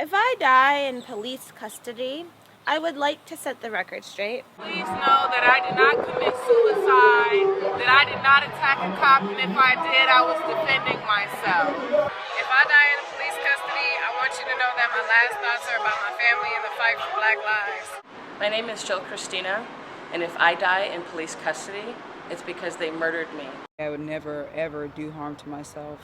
If I die in police custody, I would like to set the record straight. Please know that I did not commit suicide, that I did not attack a cop, and if I did, I was defending myself. If I die in police custody, I want you to know that my last thoughts are about my family and the fight for Black lives. My name is Jill Christina, and if I die in police custody, it's because they murdered me. I would never, ever do harm to myself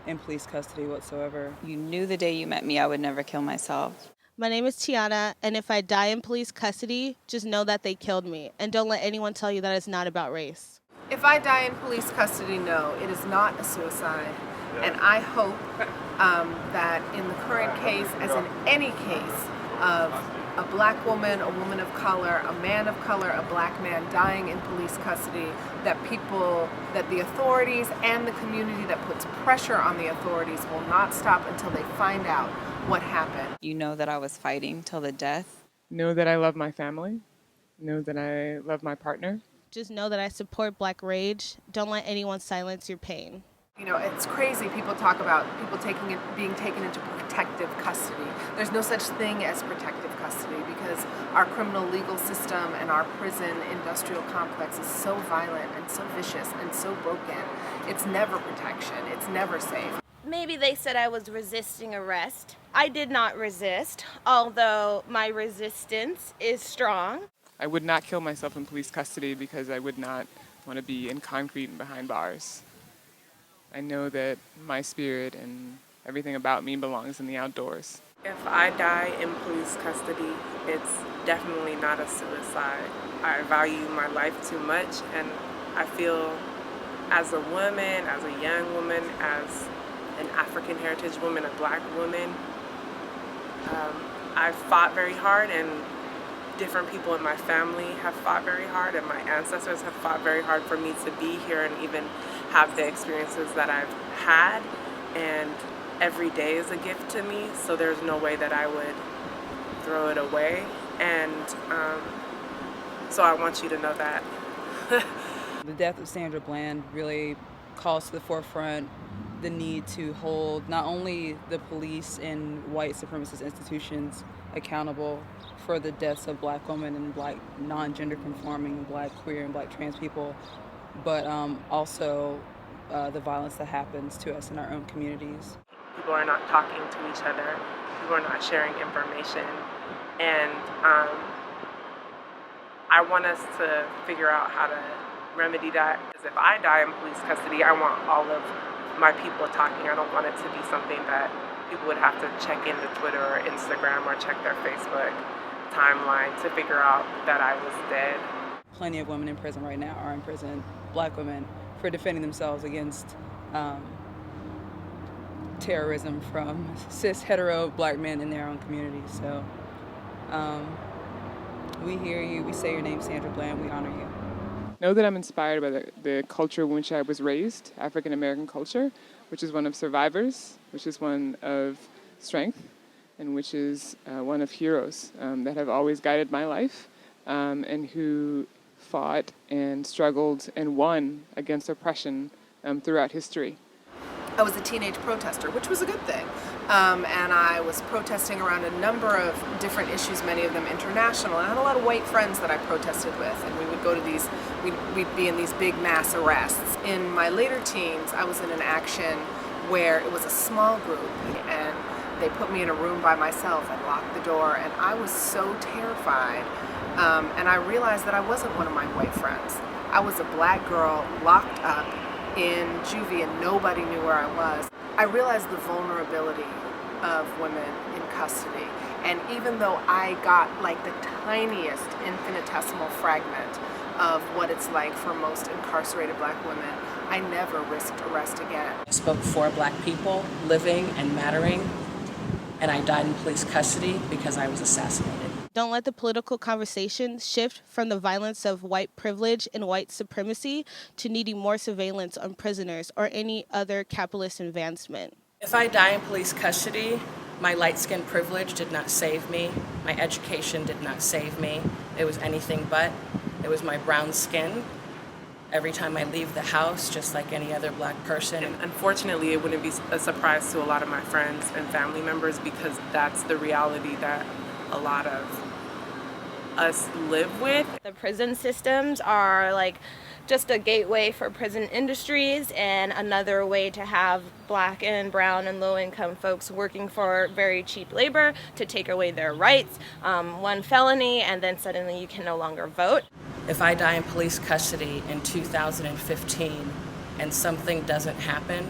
in police custody whatsoever. You knew the day you met me I would never kill myself. My name is Tiana, and if I die in police custody, just know that they killed me. And don't let anyone tell you that it's not about race. If I die in police custody, no, it is not a suicide. And I hope that in the current case, as in any case of a Black woman, a woman of color, a man of color, a Black man dying in police custody, that the authorities and the community that puts pressure on the authorities will not stop until they find out what happened. You know that I was fighting till the death. Know that I love my family. Know that I love my partner. Just know that I support Black rage. Don't let anyone silence your pain. You know, it's crazy. People talk about people being taken into protective custody. There's no such thing as protective custody because our criminal legal system and our prison industrial complex is so violent and so vicious and so broken. It's never protection. It's never safe. Maybe they said I was resisting arrest. I did not resist, although my resistance is strong. I would not kill myself in police custody because I would not want to be in concrete and behind bars. I know that my spirit and everything about me belongs in the outdoors. If I die in police custody, it's definitely not a suicide. I value my life too much, and I feel as a woman, as a young woman, as an African heritage woman, a Black woman, I've fought very hard, and different people in my family have fought very hard, and my ancestors have fought very hard for me to be here and even have the experiences that I've had, and every day is a gift to me, so there's no way that I would throw it away, and so I want you to know that. The death of Sandra Bland really calls to the forefront the need to hold not only the police and white supremacist institutions accountable for the deaths of Black women and Black non-gender conforming, Black queer and Black trans people, but also the violence that happens to us in our own communities. People are not talking to each other. People are not sharing information. And I want us to figure out how to remedy that. Because if I die in police custody, I want all of my people talking. I don't want it to be something that people would have to check into Twitter or Instagram or check their Facebook timeline to figure out that I was dead. Plenty of women in prison right now are in prison, Black women, for defending themselves against terrorism from cis hetero Black men in their own communities. So we hear you, we say your name, Sandra Bland, we honor you. Know that I'm inspired by the culture in which I was raised, African American culture, which is one of survivors, which is one of strength, and which is one of heroes that have always guided my life, and who fought and struggled and won against oppression throughout history. I was a teenage protester, which was a good thing. And I was protesting around a number of different issues, many of them international. I had a lot of white friends that I protested with, and we would go to these, we'd be in these big mass arrests. In my later teens, I was in an action where it was a small group, and they put me in a room by myself and locked the door, and I was so terrified. And I realized that I wasn't one of my white friends. I was a Black girl locked up in juvie and nobody knew where I was. I realized the vulnerability of women in custody. And even though I got like the tiniest infinitesimal fragment of what it's like for most incarcerated Black women, I never risked arrest again. I spoke for Black people living and mattering, and I died in police custody because I was assassinated. Don't let the political conversation shift from the violence of white privilege and white supremacy to needing more surveillance on prisoners or any other capitalist advancement. If I die in police custody, my light-skinned privilege did not save me. My education did not save me. It was anything but. It was my brown skin every time I leave the house, just like any other black person. And unfortunately, it wouldn't be a surprise to a lot of my friends and family members because that's the reality that a lot of us live with. The prison systems are like just a gateway for prison industries and another way to have black and brown and low-income folks working for very cheap labor to take away their rights. One felony and then suddenly you can no longer vote. If I die in police custody in 2015 and something doesn't happen,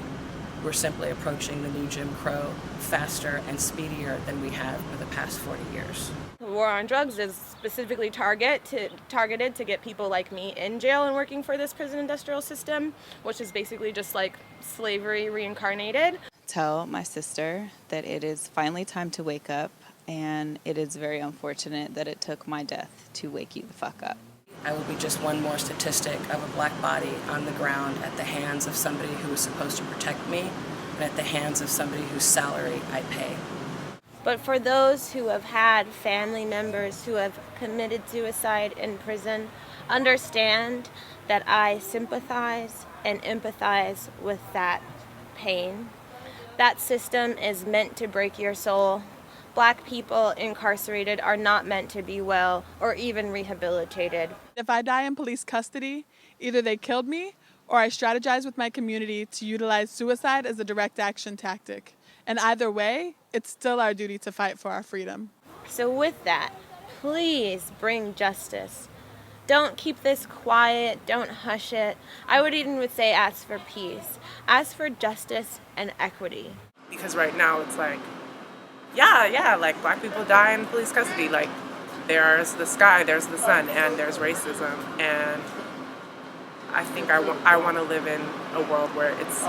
we're simply approaching the new Jim Crow faster and speedier than we have for the past 40 years. The war on drugs is specifically targeted to get people like me in jail and working for this prison industrial system, which is basically just like slavery reincarnated. Tell my sister that it is finally time to wake up, and it is very unfortunate that it took my death to wake you the fuck up. I will be just one more statistic of a black body on the ground at the hands of somebody who is supposed to protect me and at the hands of somebody whose salary I pay. But for those who have had family members who have committed suicide in prison, understand that I sympathize and empathize with that pain. That system is meant to break your soul. Black people incarcerated are not meant to be well or even rehabilitated. If I die in police custody, either they killed me or I strategize with my community to utilize suicide as a direct action tactic. And either way, it's still our duty to fight for our freedom. So with that, please bring justice. Don't keep this quiet, don't hush it. I would even say ask for peace. Ask for justice and equity. Because right now it's like, yeah, like black people die in police custody. Like there's the sky, there's the sun, and there's racism. And I think I want to live in a world where it's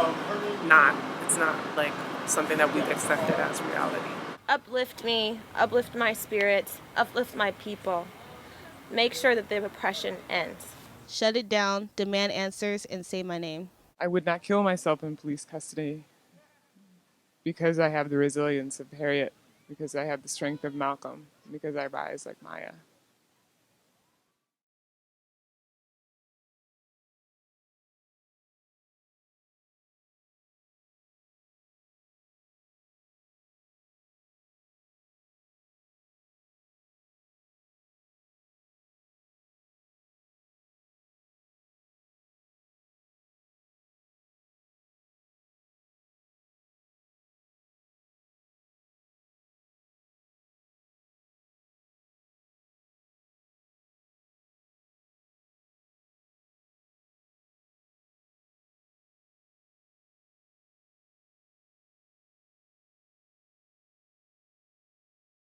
not like something that we've accepted as reality. Uplift me, uplift my spirits, uplift my people. Make sure that the oppression ends. Shut it down, demand answers, and say my name. I would not kill myself in police custody because I have the resilience of Harriet, because I have the strength of Malcolm, because I rise like Maya.